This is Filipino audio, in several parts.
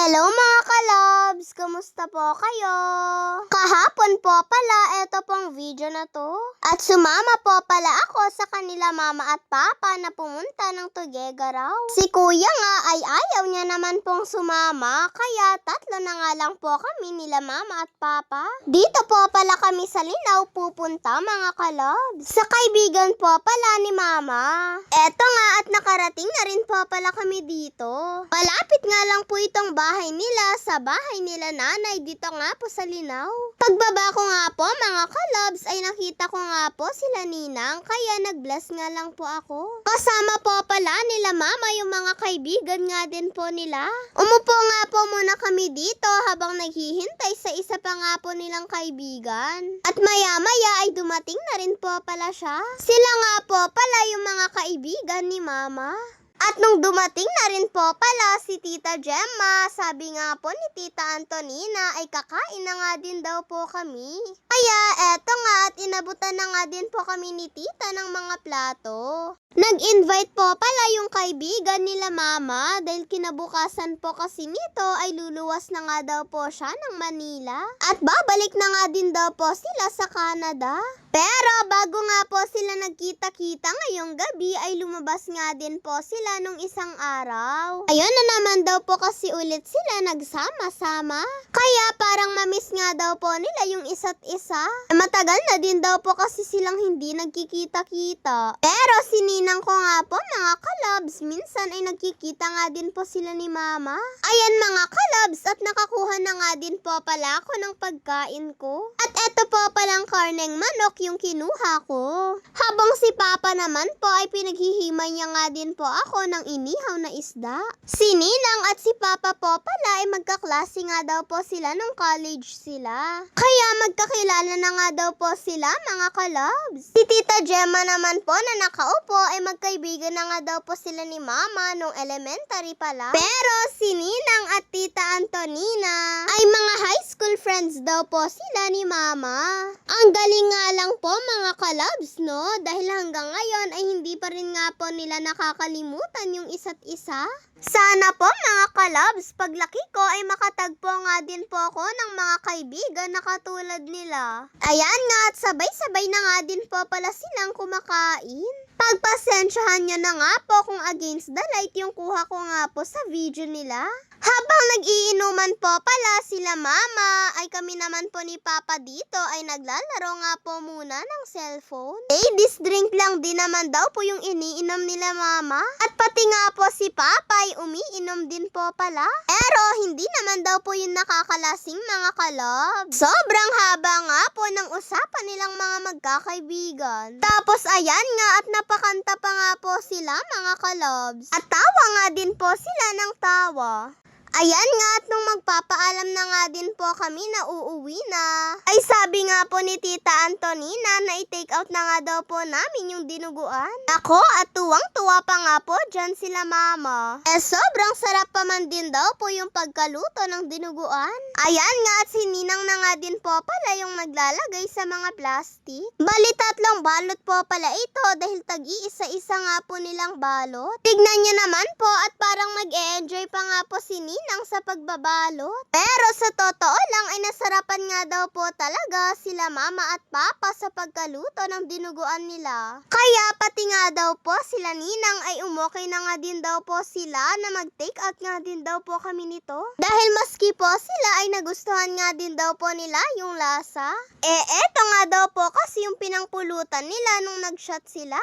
Hello mga kalabs! Kumusta po kayo? Kahapon po pala, eto pong video na to. At sumama po pala ako sa kanila mama at papa na pumunta ng Tuguegarao. Si kuya nga ay ayaw niya naman pong sumama, kaya tatlo na nga lang po kami nila mama at papa. Dito po pala kami sa Linao pupunta mga kalabs. Sa kaibigan po pala ni mama. Eto nga at nakarating na rin po pala kami dito. Malapit nga lang po itong bahay nila sa bahay nila nanay dito nga po sa Linao. Pagbaba ko nga po mga kalabs ay nakita ko nga po sila ninang kaya nag-bless nga lang po ako. Kasama po pala nila mama yung mga kaibigan nga din po nila. Umupo nga po muna kami dito habang naghihintay sa isa pa nga po nilang kaibigan. At maya-maya ay dumating na rin po pala siya. Sila nga po pala yung mga kaibigan ni mama. At nung dumating na rin po pala si Tita Gemma, sabi nga po ni Tita Antonina ay kakain na nga din daw po kami. Kaya eto nga at inabutan na nga din po kami ni Tita ng mga plato. Nag-invite po pala yung kaibigan nila mama dahil kinabukasan po kasi nito ay luluwas na nga daw po siya ng Manila. At babalik na nga din daw po sila sa Canada. Pero bago nga po sila nagkita-kita ngayong gabi ay lumabas nga din po sila nung isang araw. Ayun na naman daw po kasi ulit sila nagsama-sama. Kaya parang mamiss nga daw po nila yung isa't isa. Matagal na din daw po kasi silang hindi nagkikita-kita. Pero si ninang ko nga po mga kalabs, minsan ay nagkikita nga din po sila ni mama. Ayan mga kalabs at nakakuha na nga din po pala ako ng pagkain ko. At eto po palang karneng manok yung kinuha ko. Habang si papa naman po ay pinaghihimay niya nga din po ako ng inihaw na isda. Si ninang at si papa po pala ay magkaklase nga daw po sila nung college sila. Kaya magkakilala na nga daw po sila mga kalabs. Si Tita Gemma naman po na nakaupo ay magkaibigan na nga daw po sila ni mama nung elementary pala. Pero si ninang at Tita Antonina ay mga high school friends daw po sila ni mama. Ang galing nga lang po mga kalabs no, dahil hanggang ngayon ay hindi pa rin nga po nila nakakalimutan yung isa't isa. Sana po mga kalabs, paglaki ko ay makatagpo nga din po ako ng mga kaibigan na katulad nila. Ayan nga at sabay-sabay na nga din po pala silang kumakain. Pagpasensyahan nyo na nga po kung against the light yung kuha ko nga po sa video nila. Habang nag-iinuman po pala sila mama, ay kami naman po ni papa dito ay naglalaro nga po muna ng cellphone. Ladies drink lang din naman daw po yung iniinom nila mama. At pati nga po si papa ay umiinom din po pala. Pero hindi naman daw po yung nakakalasing mga kalab. Sobrang haba nga po ng usapan nilang mga magkakaibigan. Tapos ayan nga at napakanta pa nga po sila mga kalabs. At tawa nga din po sila ng tawa. Ayan nga at nung magpapaalam na nga din po kami na uuwi na, ay sabi nga po ni Tita Antonina na i-take out na nga daw po namin yung dinuguan. Ako at tuwang-tuwa pa nga po dyan sila mama. Sobrang sarap pa man din daw po yung pagkaluto ng dinuguan. Ayan nga at sininang na nga din po pala yung naglalagay sa mga plastic. Bali 3 balot po pala ito dahil tag-iisa-isa nga po nilang balot. Tignan nyo naman po at parang mag-e-enjoy pa nga po si Ninang sa pagbabalot. Pero sa totoo lang ay nasarapan nga daw po talaga sila mama at papa sa pagkaluto ng dinuguan nila. Kaya pati nga daw po sila ninang ay umokay na nga din daw po sila na mag-take out nga din daw po kami nito. Dahil maski po sila ay nagustuhan nga din daw po nila yung lasa. Eto nga daw po kasi yung pinangpulutan nila nung nag-shot sila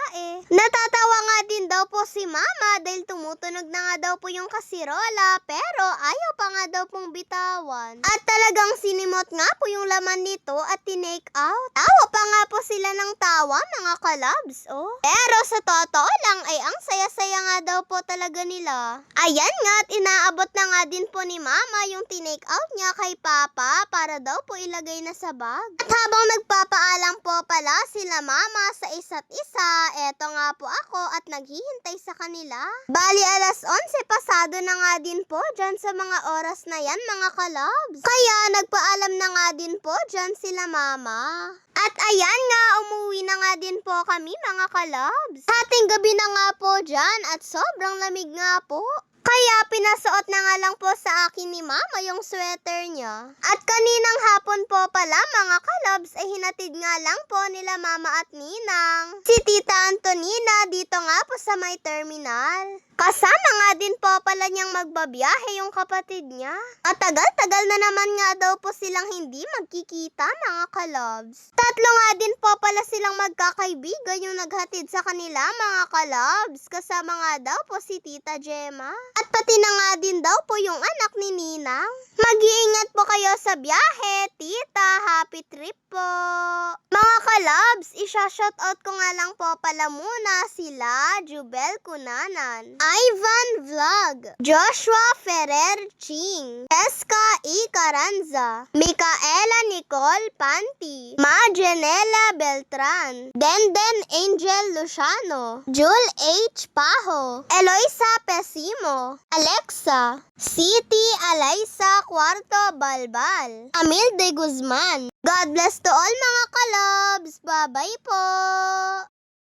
Natatawa nga din daw po si mama dahil tumutunog na nga daw po yung kasirola pero ayaw pa nga daw pong bitawan. At talagang sinimot nga po yung laman nito at tinake out. Tawa pa nga po sila ng tawa mga kalabs Pero sa totoo lang ay ang saya-saya nga daw po talaga nila. Ayan nga at inaabot na nga din po ni mama yung tinake out niya kay papa para daw po ilagay na sa bag. At habang nagpapaalam po pala sila mama sa isa't isa, eto nga po ako at naghihintay sa kanila. Bali 11:00 pasado na nga din po dyan sa mga oras na yan mga kalabs. Kaya nagpaalam na nga din po dyan sila mama. At ayan nga, umuwi na nga din po kami mga kalabs. Hating gabi na nga po dyan at sobrang lamig nga po. Kaya pinasuot na nga lang po sa akin ni Mama yung sweater niya. At kaninang hapon po pala mga kalabs ay hinatid nga lang po nila Mama at Ninang si Tita Antonina dito nga po sa may terminal. Kasama nga din po pala niyang magbabiyahe yung kapatid niya. At tagal-tagal na naman nga daw po silang hindi magkikita mga kalabs. Tatlo nga din po pala silang magkakaibigan yung naghatid sa kanila mga kalabs. Kasama nga daw po si Tita Gemma. At pati na nga din daw po yung anak ni Ninang. Mag-iingat po kayo sa biyahe, Tita. Happy trip po. Mga kalabs, isa-shoutout ko nga lang po pala muna sila Jubel Cunanan, Ivan Vlog, Joshua Ferrer Ching, Eska E. Caranza, Micaela Nicole Panti, Ma Janela Beltran, Denden Angel Luciano, Jul H. Paho, Eloisa Pesimo, Alexa, City Alaysa Cuarto Balbal, Amil de Guzman. God bless to all mga kalabs. Bye-bye po.